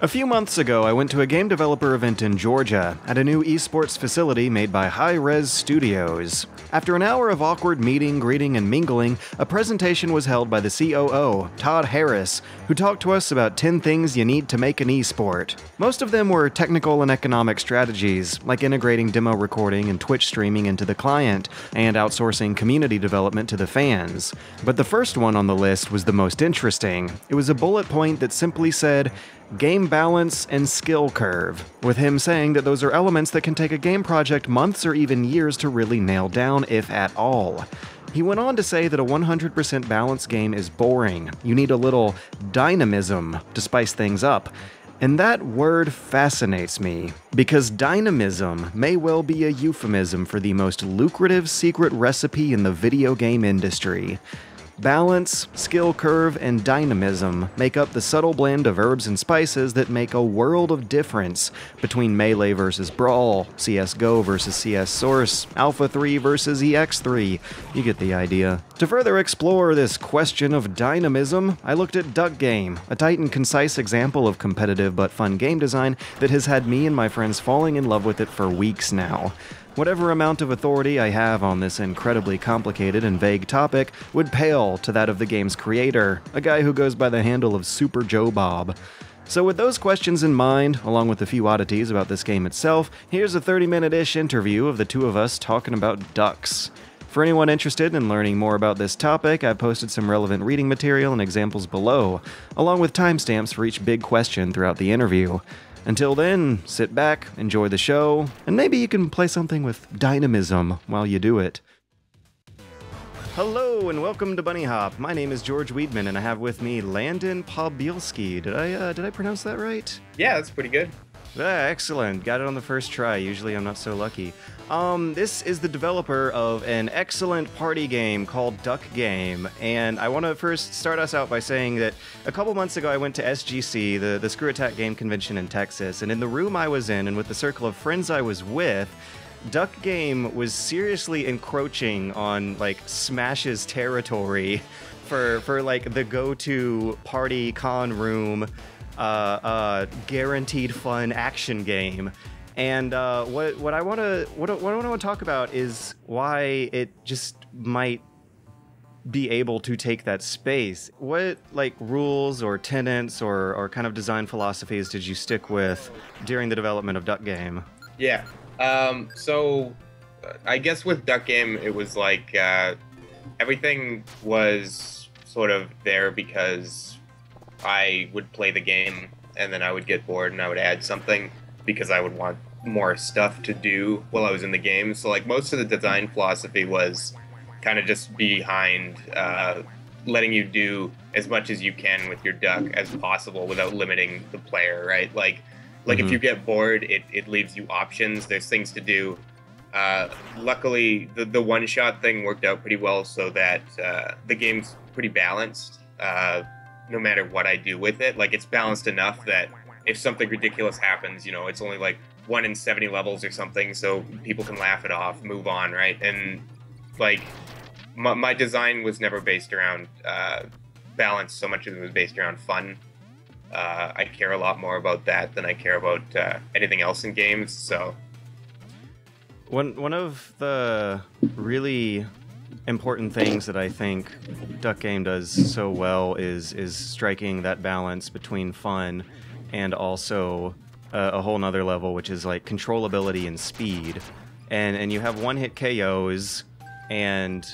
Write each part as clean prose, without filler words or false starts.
A few months ago, I went to a game developer event in Georgia at a new esports facility made by High Res Studios. After an hour of awkward meeting, greeting, and mingling, a presentation was held by the COO, Todd Harris, who talked to us about 10 things you need to make an esport. Most of them were technical and economic strategies, like integrating demo recording and Twitch streaming into the client, and outsourcing community development to the fans. But the first one on the list was the most interesting. It was a bullet point that simply said, game balance and skill curve, with him saying that those are elements that can take a game project months or even years to really nail down, if at all. He went on to say that a 100% balanced game is boring. You need a little dynamism to spice things up. And that word fascinates me, because dynamism may well be a euphemism for the most lucrative secret recipe in the video game industry. Balance, skill curve, and dynamism make up the subtle blend of herbs and spices that make a world of difference between Melee versus Brawl, CSGO versus CS Source, Alpha 3 versus EX3. You get the idea. To further explore this question of dynamism, I looked at Duck Game, a tight and concise example of competitive but fun game design that has had me and my friends falling in love with it for weeks now. Whatever amount of authority I have on this incredibly complicated and vague topic would pale to that of the game's creator, a guy who goes by the handle of Super Joe Bob. So with those questions in mind, along with a few oddities about this game itself, here's a 30-minute-ish interview of the two of us talking about ducks. For anyone interested in learning more about this topic, I've posted some relevant reading material and examples below, along with timestamps for each big question throughout the interview. Until then, sit back, enjoy the show, and maybe you can play something with dynamism while you do it. Hello and welcome to Bunny Hop. My name is George Weedman and I have with me Landon Podbielski. Did I pronounce that right? Yeah, that's pretty good. Excellent. Got it on the first try. Usually I'm not so lucky. This is the developer of an excellent party game called Duck Game, and I want to first start us out by saying that a couple months ago I went to SGC, the Screw Attack Game Convention in Texas, and in the room I was in and with the circle of friends I was with, Duck Game was seriously encroaching on, like, Smash's territory for like, the go-to party con room guaranteed fun action game. And what I want to talk about is why it just might be able to take that space. What like rules or tenets or kind of design philosophies did you stick with during the development of Duck Game? Yeah. So I guess with Duck Game, it was like everything was sort of there because I would play the game and then I would get bored and I would add something because I would want more stuff to do while I was in the game. So like most of the design philosophy was kind of just behind letting you do as much as you can with your duck as possible without limiting the player, right? Like if you get bored, it leaves you options. There's things to do. Luckily, the one-shot thing worked out pretty well so that the game's pretty balanced. No matter what I do with it, like it's balanced enough that if something ridiculous happens, you know, it's only like 1 in 70 levels or something, so people can laugh it off, move on, right? And like my design was never based around balance so much as it was based around fun. I care a lot more about that than I care about anything else in games. So one of the really important things that I think Duck Game does so well is striking that balance between fun and also a whole nother level, which is like controllability and speed. And you have one-hit KOs and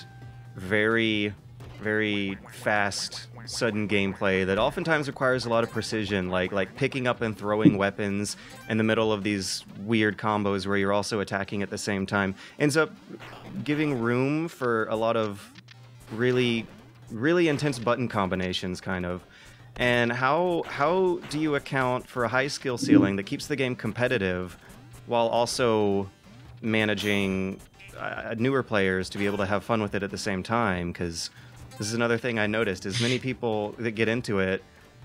very, very fast, sudden gameplay that oftentimes requires a lot of precision, like picking up and throwing weapons in the middle of these weird combos where you're also attacking at the same time. Ends up giving room for a lot of really, really intense button combinations, kind of. And how do you account for a high skill ceiling that keeps the game competitive while also managing newer players to be able to have fun with it at the same time? Because this is another thing I noticed, is many people that get into it,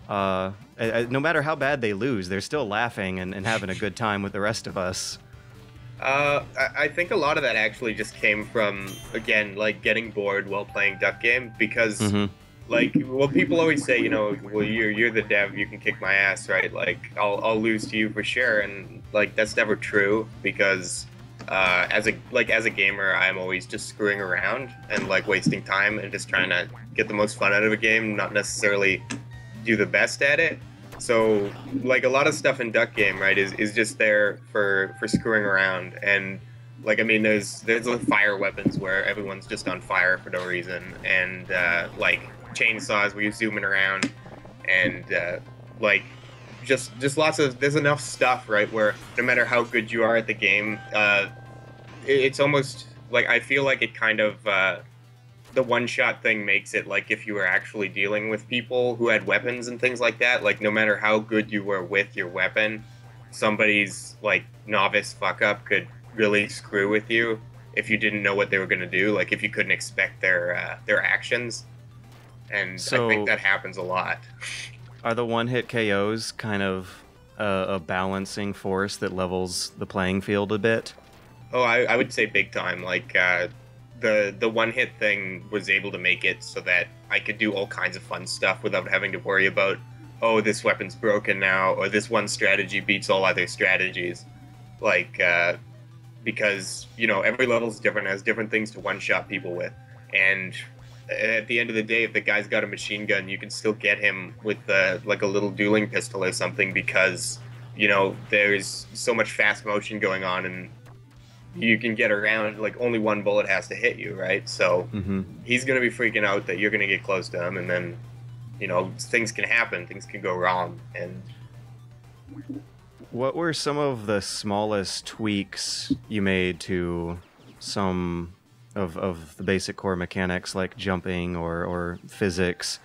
no matter how bad they lose, they're still laughing and having a good time with the rest of us. I think a lot of that actually just came from, again, like getting bored while playing Duck Game, because Like, well, people always say, well, you're the dev, you can kick my ass, right? Like, I'll lose to you for sure, and like that's never true because as a gamer, I'm always just screwing around and like wasting time and just trying to get the most fun out of a game, not necessarily do the best at it. So like a lot of stuff in Duck Game, right, is just there for screwing around. And like I mean there's the fire weapons where everyone's just on fire for no reason, and like chainsaws where you're zooming around, and like just lots of, there's enough stuff, right, where no matter how good you are at the game, it's almost like I feel like it kind of the one-shot thing makes it like if you were actually dealing with people who had weapons and things like that, like no matter how good you were with your weapon, somebody's like novice fuck up could really screw with you if you didn't know what they were going to do, like if you couldn't expect their actions. And so, I think that happens a lot. Are the one-hit KOs kind of a balancing force that levels the playing field a bit? Oh, I would say big time. Like, the one-hit thing was able to make it so that I could do all kinds of fun stuff without having to worry about, oh, this weapon's broken now, or this one strategy beats all other strategies. Like, because, every level's different, has different things to one-shot people with. And at the end of the day, if the guy's got a machine gun, you can still get him with, like, a little dueling pistol or something because, there's so much fast motion going on, and you can get around, like, only one bullet has to hit you, right? So he's going to be freaking out that you're going to get close to him, and then, things can happen, things can go wrong. And what were some of the smallest tweaks you made to some of the basic core mechanics, like jumping or physics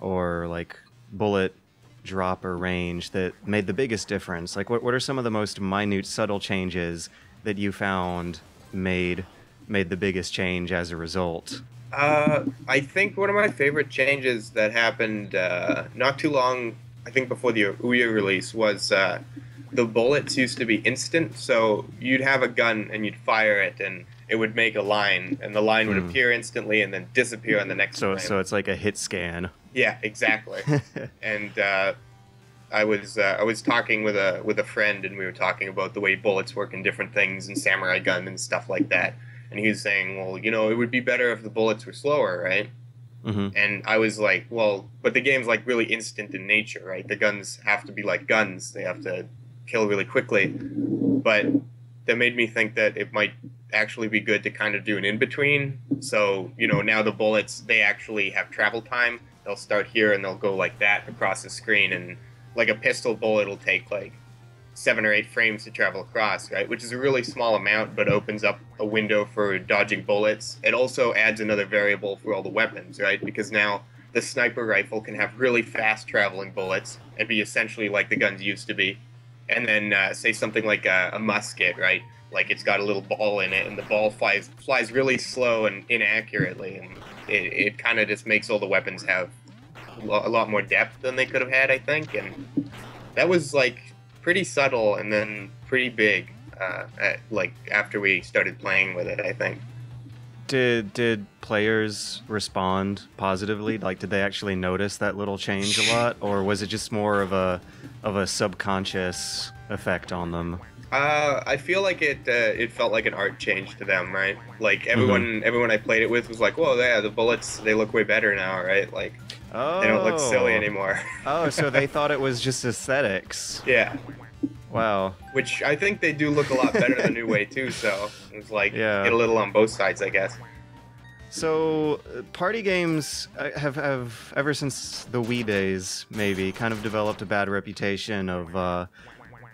or like bullet drop or range, that made the biggest difference? Like, what are some of the most minute, subtle changes that you found made the biggest change as a result? I think one of my favorite changes that happened not too long, I think before the Ouya release, was the bullets used to be instant. So you'd have a gun and you'd fire it, and it would make a line, and the line would appear instantly and then disappear on the next frame. So it's like a hit scan. Yeah, exactly. And I was talking with a friend, and we were talking about the way bullets work in different things and samurai gun and stuff like that. And he was saying, well, it would be better if the bullets were slower, right? And I was like, well, but the game's like really instant in nature, right? The guns have to be like guns; they have to kill really quickly. But that made me think that it might actually be good to kind of do an in-between. So, now the bullets, they actually have travel time. They'll start here and they'll go like that across the screen, and like a pistol bullet will take like 7 or 8 frames to travel across, right? Which is a really small amount, but opens up a window for dodging bullets. It also adds another variable for all the weapons, right? Because now the sniper rifle can have really fast traveling bullets and be essentially like the guns used to be. And then say something like a musket, right? Like it's got a little ball in it, and the ball flies really slow and inaccurately, and it kind of just makes all the weapons have a lot more depth than they could have had, I think. And that was like pretty subtle and then pretty big after we started playing with it, I think. Did players respond positively? Like, did they actually notice that little change a lot, or was it just more of a subconscious effect on them? I feel like it felt like an art change to them, right? Like everyone I played it with was like, "Whoa, yeah, the bullets, they look way better now, right? Like they don't look silly anymore." Oh, so they thought it was just aesthetics. Yeah. Wow. Which I think they do look a lot better the new way too. So it's like get a little on both sides, I guess. So party games have ever since the Wii days, maybe, kind of developed a bad reputation of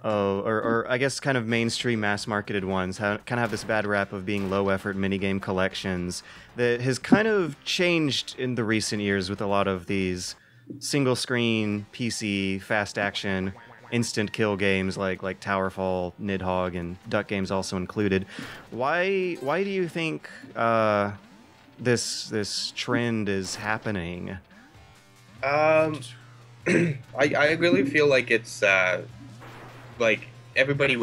or I guess kind of mainstream mass-marketed ones kind of have this bad rap of being low-effort minigame collections that has kind of changed in the recent years with a lot of these single-screen, PC, fast-action, instant-kill games like Towerfall, Nidhogg, and Duck Games also included. Why do you think this trend is happening? I really feel like it's like everybody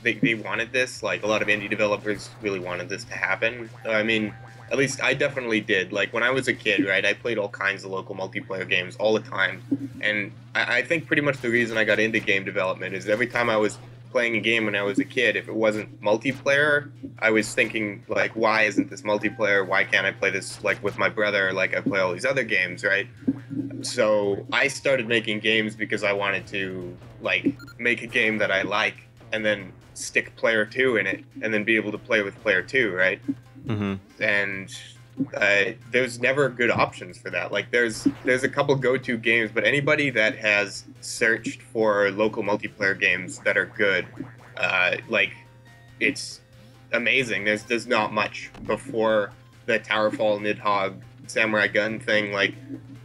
they wanted this. Like a lot of indie developers really wanted this to happen. I mean, At least I definitely did. Like when I was a kid, right? I played all kinds of local multiplayer games all the time, and I think pretty much the reason I got into game development is every time I was playing a game when I was a kid, if it wasn't multiplayer, I was thinking like, why isn't this multiplayer? Why can't I play this like with my brother like I play all these other games, right? So I started making games because I wanted to like make a game that I like and then stick player two in it and then be able to play with player two, right? Mm-hmm. And there's never good options for that. Like there's a couple go-to games, but anybody that has searched for local multiplayer games that are good, like it's amazing. There's not much before the Towerfall Nidhogg Samurai Gun thing. Like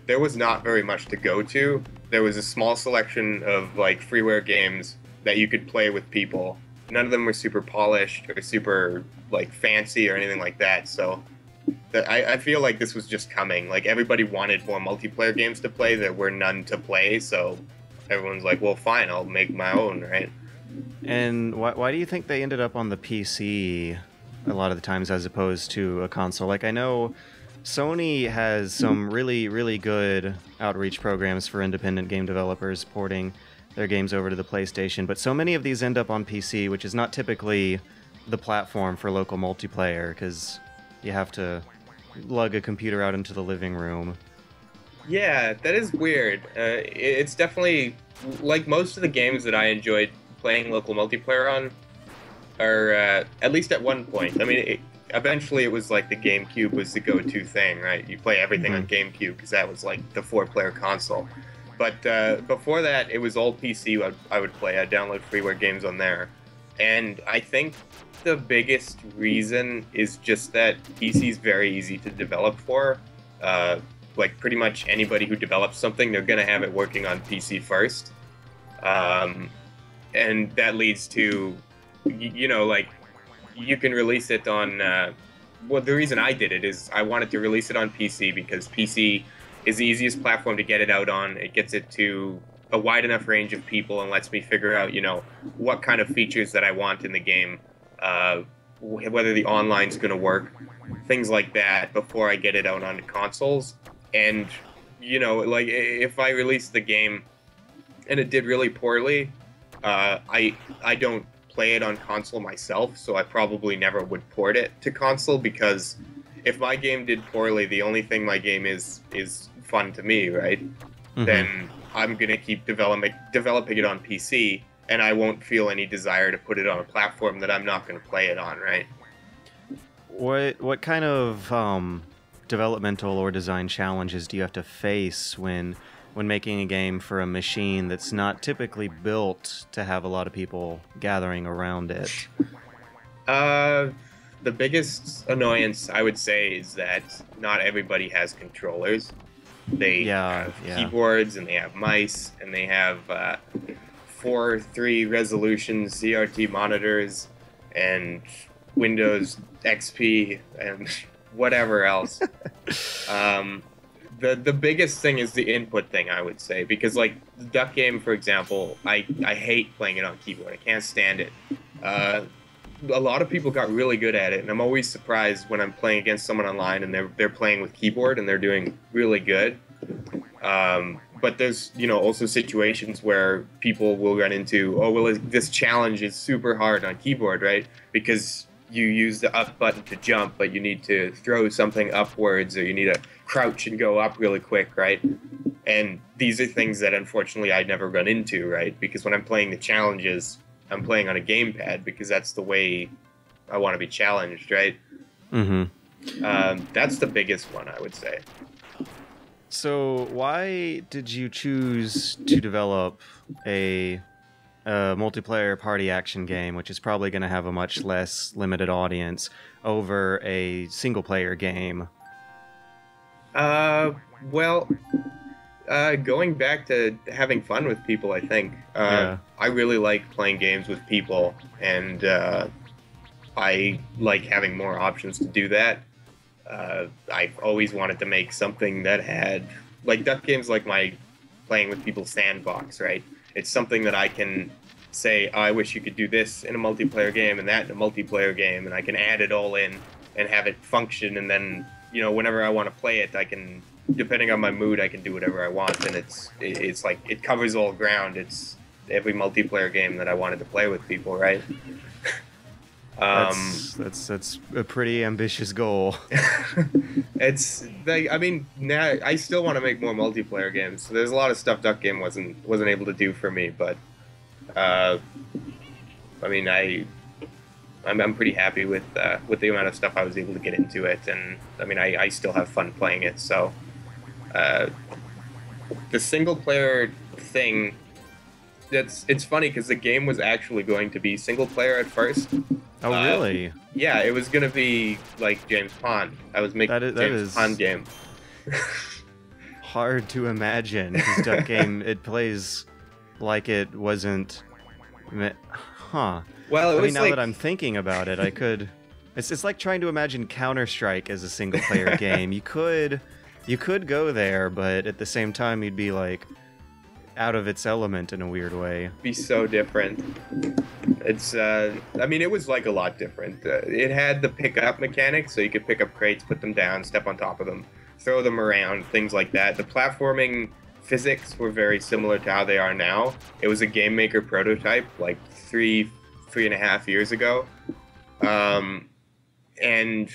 there was not very much to go to. There was a small selection of like freeware games that you could play with people. None of them were super polished or super like fancy or anything like that. So I feel like this was just coming. Like everybody wanted more multiplayer games to play. There were none to play. So everyone's like, well, fine, I'll make my own, right? And why do you think they ended up on the PC a lot of the times as opposed to a console? Like I know Sony has some really, really good outreach programs for independent game developers porting their games over to the PlayStation, but so many of these end up on PC, which is not typically the platform for local multiplayer, because you have to lug a computer out into the living room. Yeah, that is weird. It's definitely, like most of the games that I enjoyed playing local multiplayer on, are, at least at one point, I mean, eventually it was like the GameCube was the go-to thing, right? You play everything on GameCube, because that was like the 4-player console. But before that, it was all PC I would play. I'd download freeware games on there. And I think the biggest reason is just that PC is very easy to develop for. Like pretty much anybody who develops something, they're going to have it working on PC first. And that leads to, you know, like you can release it on... well, the reason I did it is I wanted to release it on PC because PC is the easiest platform to get it out on. It gets it to a wide enough range of people and lets me figure out, you know, what kind of features that I want in the game, whether the online's going to work, things like that before I get it out onto consoles. And, you know, like if I released the game and it did really poorly, I don't play it on console myself, so I probably never would port it to console, because if my game did poorly, the only thing my game is fun to me, right? Mm-hmm. Then I'm gonna keep developing it on PC, and I won't feel any desire to put it on a platform that I'm not gonna play it on, right? What kind of developmental or design challenges do you have to face when making a game for a machine that's not typically built to have a lot of people gathering around it? The biggest annoyance, I would say, is that not everybody has controllers. They have keyboards, and they have mice, and they have 4:3 resolution CRT monitors, and Windows XP, and whatever else. The biggest thing is the input thing, I would say, because like the Duck game, for example, I hate playing it on keyboard. I can't stand it. A lot of people got really good at it, and I'm always surprised when I'm playing against someone online and they're playing with keyboard and they're doing really good. But there's, you know, also situations where people will run into, oh, well, this challenge is super hard on keyboard, right? Because you use the up button to jump, but you need to throw something upwards, or you need to crouch and go up really quick, right? And these are things that unfortunately I never run into, right? Because when I'm playing the challenges, I'm playing on a gamepad because that's the way I want to be challenged, right? Mm-hmm. That's the biggest one, I would say. So why did you choose to develop a multiplayer party action game, which is probably going to have a much less limited audience, over a single-player game? Well, going back to having fun with people, I think. I really like playing games with people, and I like having more options to do that. I've always wanted to make something that had, like, Duck games like my playing with people sandbox, right? It's something that I can say, oh, I wish you could do this in a multiplayer game and that in a multiplayer game, and I can add it all in and have it function, and then whenever I want to play it, I can, depending on my mood, I can do whatever I want, and it's like it covers all ground. It's every multiplayer game that I wanted to play with people, right? That's a pretty ambitious goal. It's like, I mean, now I still want to make more multiplayer games. So there's a lot of stuff Duck Game wasn't able to do for me, but I mean, I'm pretty happy with the amount of stuff I was able to get into it, and I mean, I still have fun playing it. So the single player thing, it's funny because the game was actually going to be single player at first. Oh, really? Yeah, it was gonna be like James Pond. I was making James Pond game. Hard to imagine, because Duck Game, it plays like it wasn't. Huh. Well, now that I'm thinking about it, I could. It's like trying to imagine Counter-Strike as a single player game. You could go there, but at the same time, you'd be like out of its element in a weird way. Be so different. It's I mean, it was like a lot different. It had the pick up mechanics, so you could pick up crates, put them down, step on top of them, throw them around, things like that. The platforming physics were very similar to how they are now. It was a Game Maker prototype like three and a half years ago, and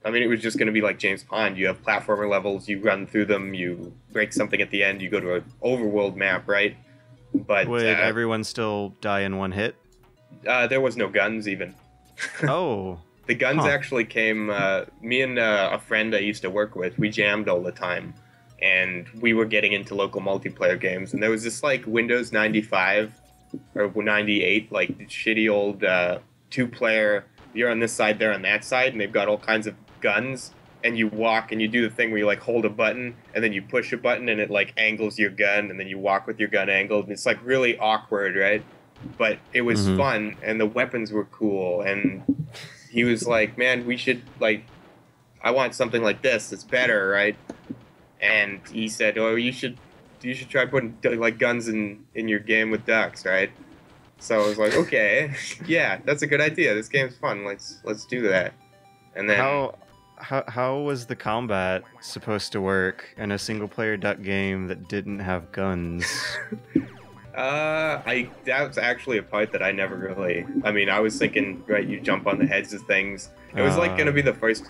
I mean, it was just going to be like James Pond. You have platformer levels, you run through them, you break something at the end, you go to an overworld map, right? But would everyone still die in one hit? There was no guns even. Oh. The guns actually came, me and a friend I used to work with, we jammed all the time. And we were getting into local multiplayer games. And there was this like Windows 95 or 98, like shitty old 2-player, you're on this side, they're on that side, and they've got all kinds of guns, and you walk and you do the thing where you like hold a button and then you push a button and it like angles your gun, and then you walk with your gun angled, and it's like really awkward, right? But it was fun, and the weapons were cool, and he was like, man, we should, like, I want something like this that's better, right? And he said, oh, you should try putting like guns in your game with ducks, right? So I was like, okay, yeah, that's a good idea. This game's fun. Let's do that. And then how was the combat supposed to work in a single player duck game that didn't have guns? That's actually a part that I never really. I mean, I was thinking, right, you jump on the heads of things. It was like gonna be the first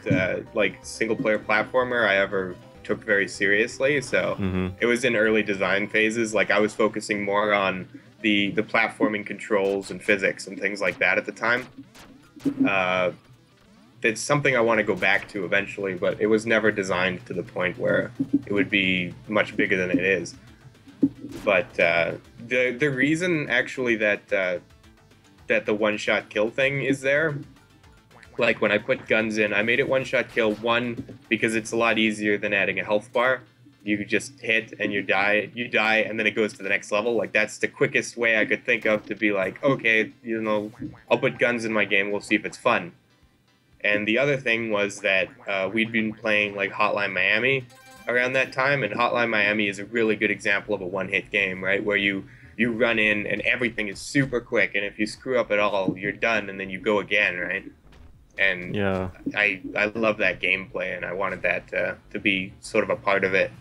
like single player platformer I ever took very seriously. So it was in early design phases. Like I was focusing more on the platforming controls and physics and things like that at the time. It's something I want to go back to eventually, but it was never designed to the point where it would be much bigger than it is. But the reason actually that the one-shot kill thing is there, like when I put guns in, I made it one-shot kill, one, because it's a lot easier than adding a health bar. You just hit and you die, and then it goes to the next level. Like, that's the quickest way I could think of to be like, okay, I'll put guns in my game, we'll see if it's fun. And the other thing was that we'd been playing like Hotline Miami around that time, and Hotline Miami is a really good example of a one-hit game, right? Where you run in and everything is super quick, and if you screw up at all, you're done, and then you go again, right? And yeah, I love that gameplay, and I wanted that to be sort of a part of it.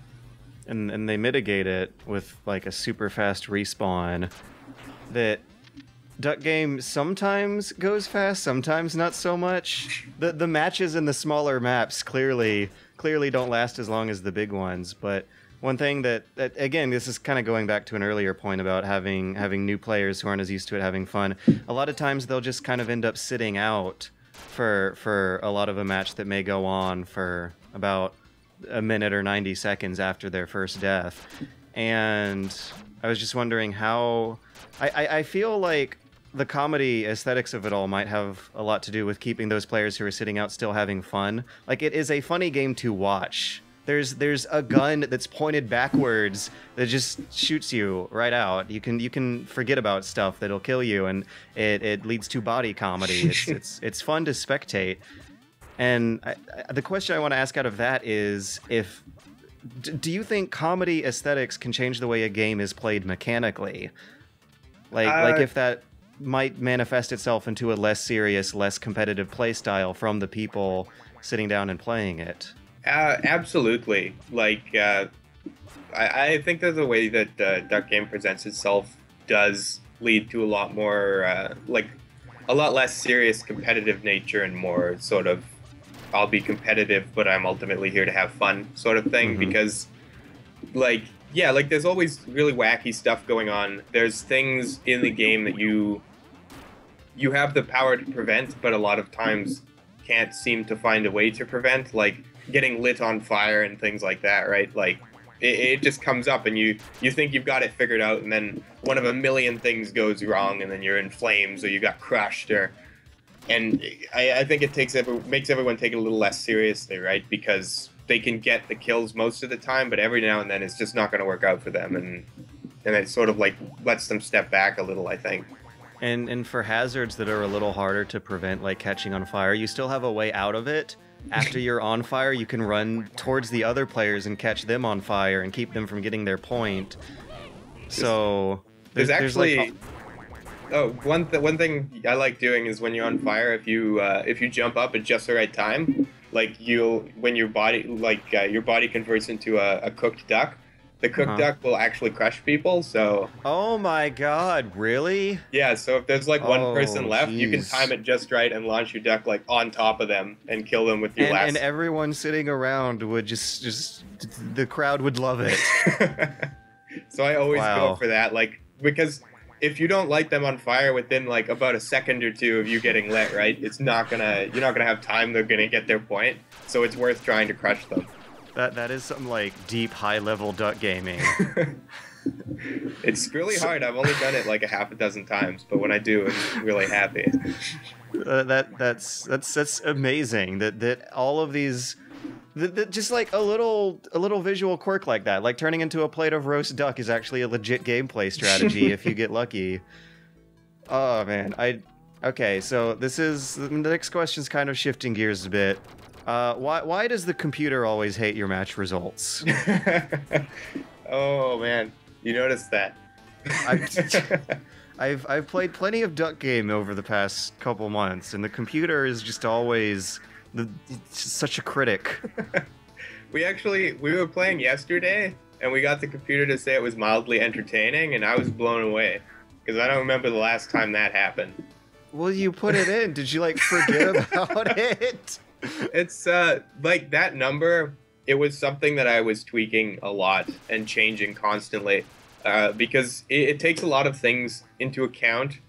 And they mitigate it with like a super fast respawn that Duck Game sometimes goes fast, sometimes not so much. The matches in the smaller maps clearly don't last as long as the big ones, but one thing that again, this is kind of going back to an earlier point about having new players who aren't as used to it having fun. A lot of times they'll just kind of end up sitting out for a lot of a match that may go on for about a minute or 90 seconds after their first death. And I was just wondering how I feel like the comedy aesthetics of it all might have a lot to do with keeping those players who are sitting out still having fun. Like, it is a funny game to watch. There's a gun that's pointed backwards that just shoots you right out. You can forget about stuff that'll kill you, and it leads to body comedy. It's fun to spectate. And the question I want to ask out of that is, do you think comedy aesthetics can change the way a game is played mechanically? Like if that might manifest itself into a less serious, less competitive playstyle from the people sitting down and playing it. Absolutely. Like, I think that the way that Duck Game presents itself does lead to a lot more, like, a lot less serious competitive nature and more sort of, I'll be competitive, but I'm ultimately here to have fun sort of thing. Because, like, yeah, like, there's always really wacky stuff going on. There's things in the game that you have the power to prevent, but a lot of times can't seem to find a way to prevent, like getting lit on fire and things like that, right? Like, it just comes up and you think you've got it figured out, and then one of a million things goes wrong, and then you're in flames or you got crushed, and I think it makes everyone take it a little less seriously, right? Because they can get the kills most of the time, but every now and then it's just not going to work out for them, and it sort of like lets them step back a little, I think. And for hazards that are a little harder to prevent, like catching on fire, you still have a way out of it. After you're on fire, you can run towards the other players and catch them on fire and keep them from getting their point. So there's actually one thing I like doing is when you're on fire, if you jump up at just the right time, like when your body converts into a cooked duck. The cooked duck will actually crush people, so... Oh my god, really? Yeah, so if there's like one person left, you can time it just right and launch your duck like on top of them and kill them with your last... And everyone sitting around would just... The crowd would love it. So I always go for that, like, because if you don't light them on fire within like about a second or two of you getting lit, right, you're not gonna have time, they're gonna get their point, so it's worth trying to crush them. That is some, like, deep, high-level duck gaming. It's really hard. I've only done it, like, a half a dozen times, but when I do, I'm really happy. That's amazing. That all of these... just, like, a little visual quirk like that. Like, turning into a plate of roast duck is actually a legit gameplay strategy if you get lucky. Oh, man. Okay, so the next question's kind of shifting gears a bit. Why does the computer always hate your match results? Oh man, you noticed that. I've played plenty of Duck Game over the past couple months, and the computer is just always such a critic. We were playing yesterday, and we got the computer to say it was mildly entertaining, and I was blown away because I don't remember the last time that happened. Well, you put it in. Did you like forget about it? It's like that number, it was something that I was tweaking a lot and changing constantly because it takes a lot of things into account,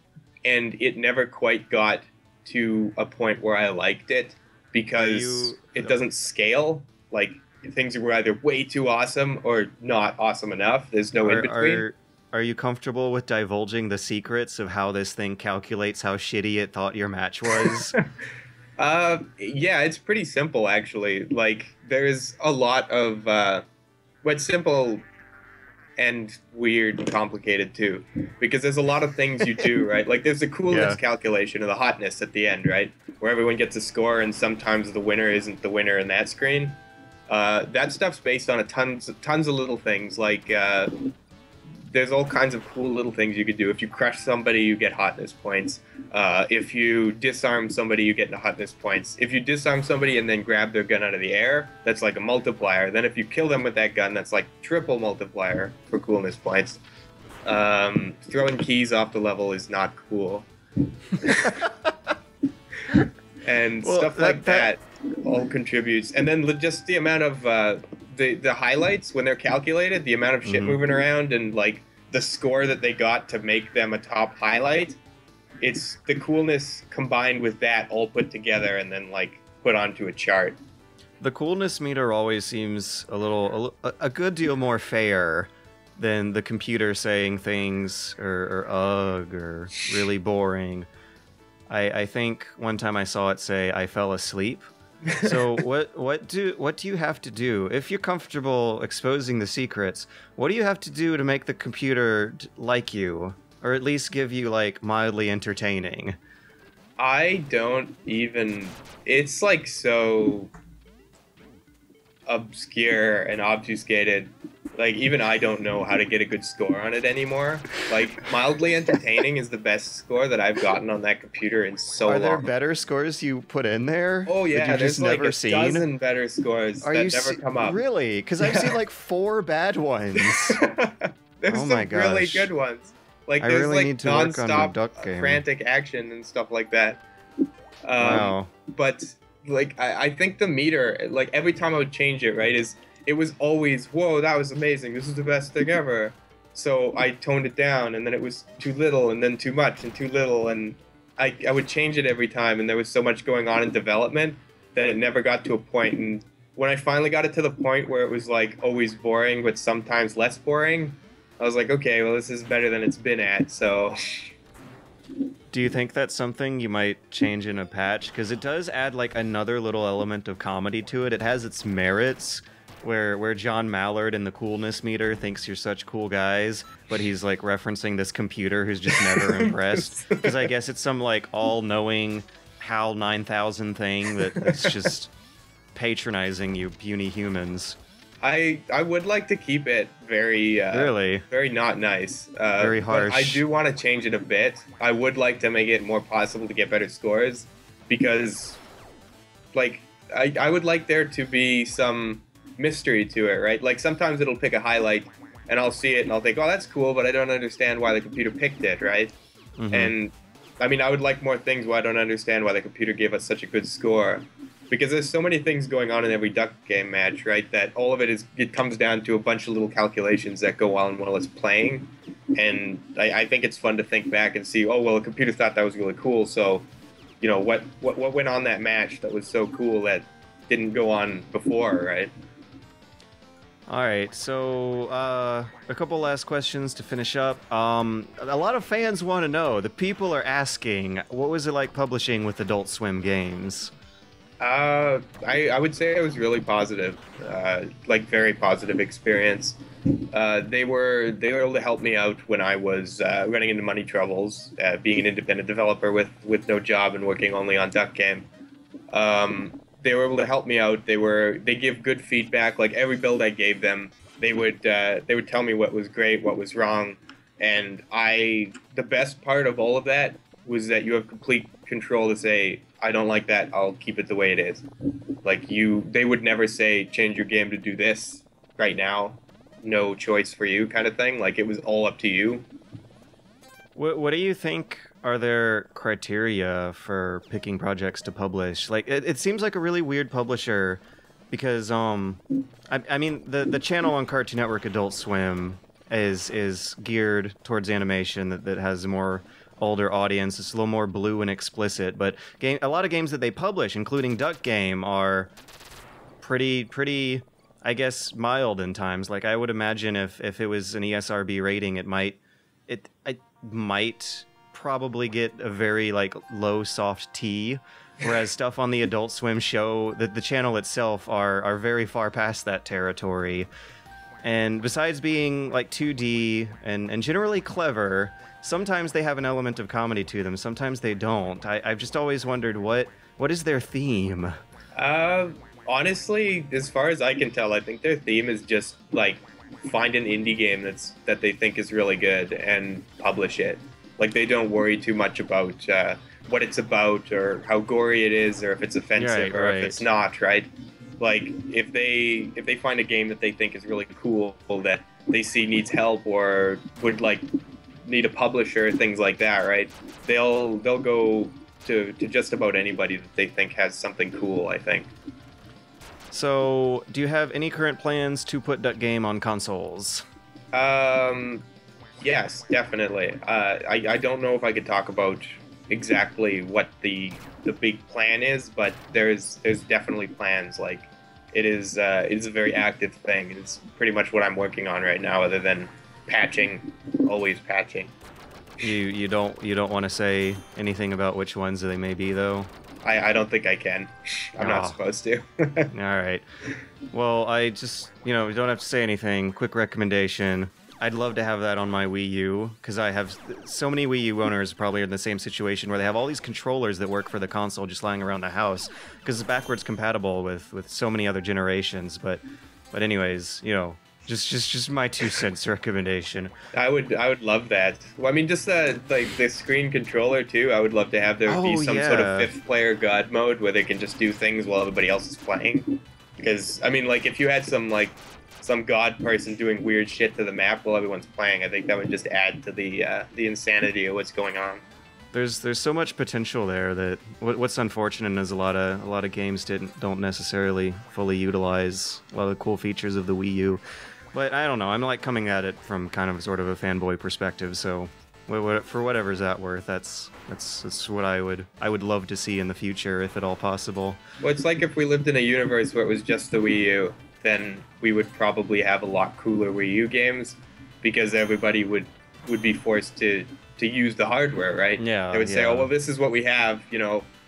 and it never quite got to a point where I liked it because it doesn't scale. Like, things were either way too awesome or not awesome enough. There's no in between. Are you comfortable with divulging the secrets of how this thing calculates how shitty it thought your match was? Yeah, it's pretty simple, actually. Like, there's a lot of, what's simple and weird and complicated, too. Because there's a lot of things you do, right? Like, there's the coolness calculation of the hotness at the end, right? Where everyone gets a score, and sometimes the winner isn't the winner in that screen. That stuff's based on tons of little things, like, there's all kinds of cool little things you could do. If you crush somebody, you get hotness points. If you disarm somebody, you get hotness points. If you disarm somebody and then grab their gun out of the air, that's like a multiplier. Then if you kill them with that gun, that's like triple multiplier for coolness points. Throwing keys off the level is not cool. And stuff like that all contributes. And then just the amount of... The highlights, when they're calculated, the amount of shit moving around and like the score that they got to make them a top highlight, it's the coolness combined with that all put together and then like put onto a chart. The coolness meter always seems a good deal more fair than the computer saying things or ugh or really boring. I think one time I saw it say I fell asleep. So what do you have to do if you're comfortable exposing the secrets? What do you have to do to make the computer like you, or at least give you like mildly entertaining? I don't even. It's like so obscure and obfuscated Like, even I don't know how to get a good score on it anymore. Like, mildly entertaining is the best score that I've gotten on that computer in so long. Are there better scores you put in there? Oh yeah, that you've there's just like never a seen? dozen better scores that never come up. Really? Because I've seen like 4 bad ones. There's Oh my some really gosh. good ones. Like I there's really like need to work on the duck nonstop game. frantic action and stuff like that. Wow. But like I think the meter, like every time I would change it, right, it was always, whoa, that was amazing. This is the best thing ever. So I toned it down, and then it was too little, and then too much, and too little, and I would change it every time, and there was so much going on in development that it never got to a point. And when I finally got it to the point where it was like always boring, but sometimes less boring, I was like, okay, well, this is better than it's been at, so... Do you think that's something you might change in a patch? Because it does add like another little element of comedy to it. It has its merits, where John Mallard in the coolness meter thinks you're such cool guys, but he's like referencing this computer who's just never impressed. Because I guess it's some like all-knowing HAL 9000 thing that's just patronizing you puny humans. I would like to keep it very really very not nice. Very harsh. But I do want to change it a bit. I would like to make it more possible to get better scores, because like I would like there to be some mystery to it, right? Like sometimes it'll pick a highlight and I'll see it and I'll think, oh, that's cool, but I don't understand why the computer picked it, right? Mm-hmm. And I mean, I would like more things where I don't understand why the computer gave us such a good score. Because there's so many things going on in every duck game match, right? That all of it comes down to a bunch of little calculations that go on while it's playing. And I think it's fun to think back and see, oh, well, the computer thought that was really cool. So, you know, what went on that match that was so cool that didn't go on before, right? All right, so a couple last questions to finish up. A lot of fans want to know, the people are asking, what was it like publishing with Adult Swim Games? I would say it was really positive, like very positive experience. They were able to help me out when I was running into money troubles, being an independent developer with no job and working only on Duck Game. They were able to help me out. They give good feedback. Like every build I gave them, they would tell me what was great, what was wrong, and the best part of all of that was that you have complete control to say, I don't like that, I'll keep it the way it is. Like they would never say, change your game to do this right now, no choice for you kind of thing. Like it was all up to you. What do you think are their criteria for picking projects to publish? Like it seems like a really weird publisher, because I mean the channel on Cartoon Network, Adult Swim, is geared towards animation that has a more older audience. It's a little more blue and explicit, but a lot of games that they publish, including Duck Game, are pretty I guess mild in times. Like I would imagine if it was an ESRB rating, it might probably get a very like low soft T, whereas stuff on the Adult Swim show, the channel itself, are very far past that territory. And besides being like 2D and generally clever, sometimes they have an element of comedy to them, sometimes they don't. I've just always wondered, what is their theme? Honestly, as far as I can tell, I think their theme is just like find an indie game that they think is really good and publish it. Like they don't worry too much about what it's about or how gory it is or if it's offensive or if it's not, right? Like if they find a game that they think is really cool that they see needs help or would like need a publisher, things like that, right? They'll go to just about anybody that they think has something cool, I think. So, do you have any current plans to put Duck Game on consoles? Yes, definitely. I don't know if I could talk about exactly what the big plan is, but there's definitely plans. Like it is a very active thing. It's pretty much what I'm working on right now, other than patching, always patching. You don't want to say anything about which ones they may be, though? I don't think I can. I'm not supposed to. All right. Well, I just, you don't have to say anything. Quick recommendation. I'd love to have that on my Wii U, because I have so many Wii U owners probably are in the same situation where they have all these controllers that work for the console just lying around the house, because it's backwards compatible with so many other generations. But anyways, Just my 2 cents recommendation. I would love that. Well, I mean, just like the screen controller too. I would love to have there be Oh some sort of yeah. fifth player God mode where they can just do things while everybody else is playing. Because I mean, like if you had some god person doing weird shit to the map while everyone's playing, I think that would just add to the insanity of what's going on. There's so much potential there that what's unfortunate is a lot of games don't necessarily fully utilize a lot of the cool features of the Wii U. But I don't know. I'm like coming at it from kind of sort of a fanboy perspective. So for whatever's that worth, that's what I would love to see in the future, if at all possible. Well, it's like if we lived in a universe where it was just the Wii U, then we would probably have a lot cooler Wii U games because everybody would be forced to use the hardware, right? Yeah. They would say, yeah. oh, well, this is what we have,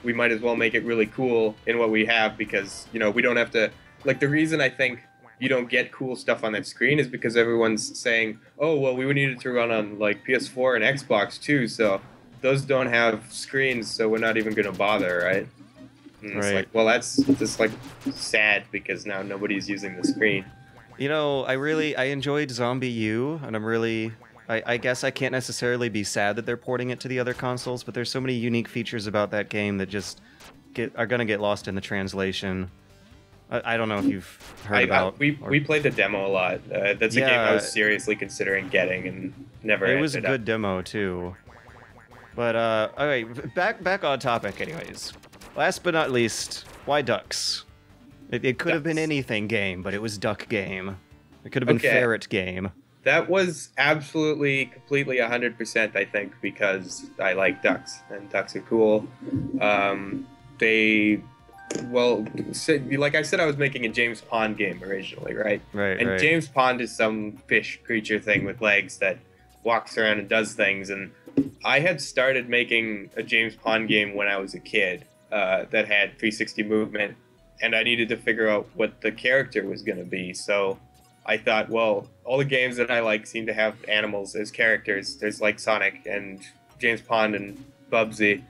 we might as well make it really cool in what we have because, we don't have to, like, the reason I think you don't get cool stuff on that screen is because everyone's saying, oh, well, we need it to run on, like, PS4 and Xbox, too, so those don't have screens, so we're not even going to bother, right? And it's like, well, that's just, like, sad because now nobody's using the screen. I enjoyed Zombie U, and I guess I can't necessarily be sad that they're porting it to the other consoles, but there's so many unique features about that game that just are going to get lost in the translation. I don't know if you've heard about... We played the demo a lot. That's a game I was seriously considering getting and never ended up. It was a good demo, too. But, alright, back on topic anyways. Last but not least, why ducks? It could have been anything game, but it was duck game. It could have been ferret game. That was absolutely, completely 100%, I think, because I like ducks, and ducks are cool. Like I said, I was making a James Pond game originally, right? Right, and right. James Pond is some fish creature thing with legs that walks around and does things, and I had started making a James Pond game when I was a kid that had 360 movement, and I needed to figure out what the character was going to be, so I thought, well, all the games that I like seem to have animals as characters. There's like Sonic and James Pond and Bubsy.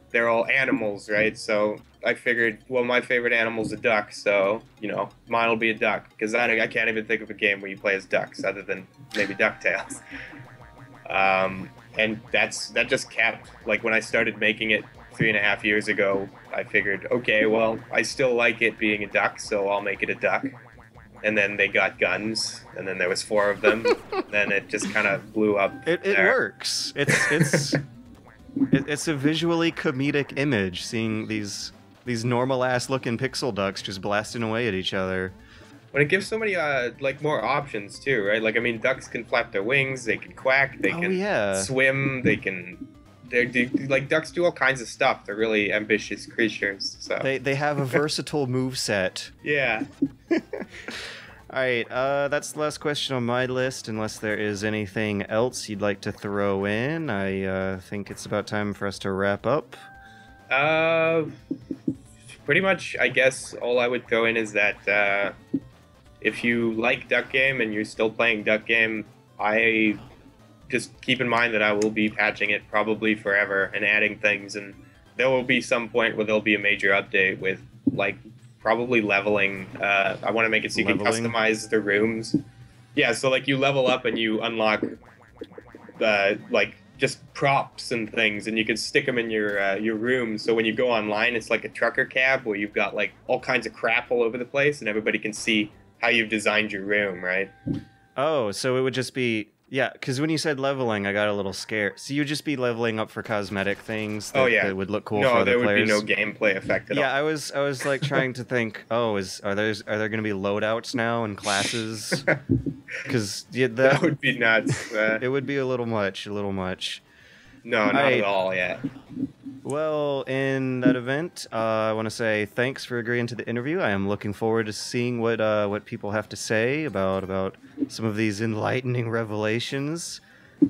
They're all animals, right? So I figured, well, my favorite animal's a duck, so, mine will be a duck. Because I can't even think of a game where you play as ducks other than maybe DuckTales. And that just kept, like, when I started making it 3.5 years ago, I figured, okay, well, I still like it being a duck, so I'll make it a duck. And then they got guns, and then there was 4 of them. Then it just kind of blew up. It works. It's a visually comedic image, seeing these normal ass looking pixel ducks just blasting away at each other. But it gives so many more options too, right? Like, I mean, ducks can flap their wings, they can quack, they can swim, like, ducks do all kinds of stuff. They're really ambitious creatures. So they have a versatile moveset. Yeah. Alright, that's the last question on my list, unless there is anything else you'd like to throw in. I think it's about time for us to wrap up. Pretty much, I guess, all I would throw in is that if you like Duck Game and you're still playing Duck Game, I just keep in mind that I will be patching it probably forever and adding things, and there will be some point where there'll be a major update with, like, probably leveling. I want to make it so you can customize the rooms. Yeah, so, like, you level up and you unlock, like, just props and things, and you can stick them in your room, so when you go online, it's like a trucker cab where you've got, like, all kinds of crap all over the place, and everybody can see how you've designed your room, right? Oh, so it would just be... Yeah, because when you said leveling, I got a little scared. So you'd just be leveling up for cosmetic things that would look cool for other players? No, there would be no gameplay effect at all. Yeah, I was like trying to think, are there going to be loadouts now and classes? Because that would be nuts. It would be a little much. No, not at all, yeah. Well, in that event, I want to say thanks for agreeing to the interview. I am looking forward to seeing what people have to say about some of these enlightening revelations.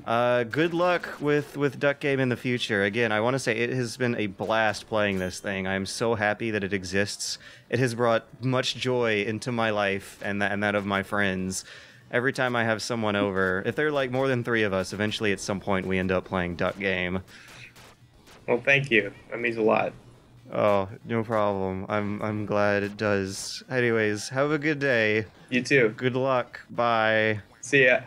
Good luck with Duck Game in the future. Again, I want to say it has been a blast playing this thing. I am so happy that it exists. It has brought much joy into my life and that of my friends. Every time I have someone over, if there are like more than 3 of us, eventually at some point we end up playing Duck Game. Well, thank you. That means a lot. Oh, no problem. I'm glad it does. Anyways, have a good day. You too. Good luck. Bye. See ya.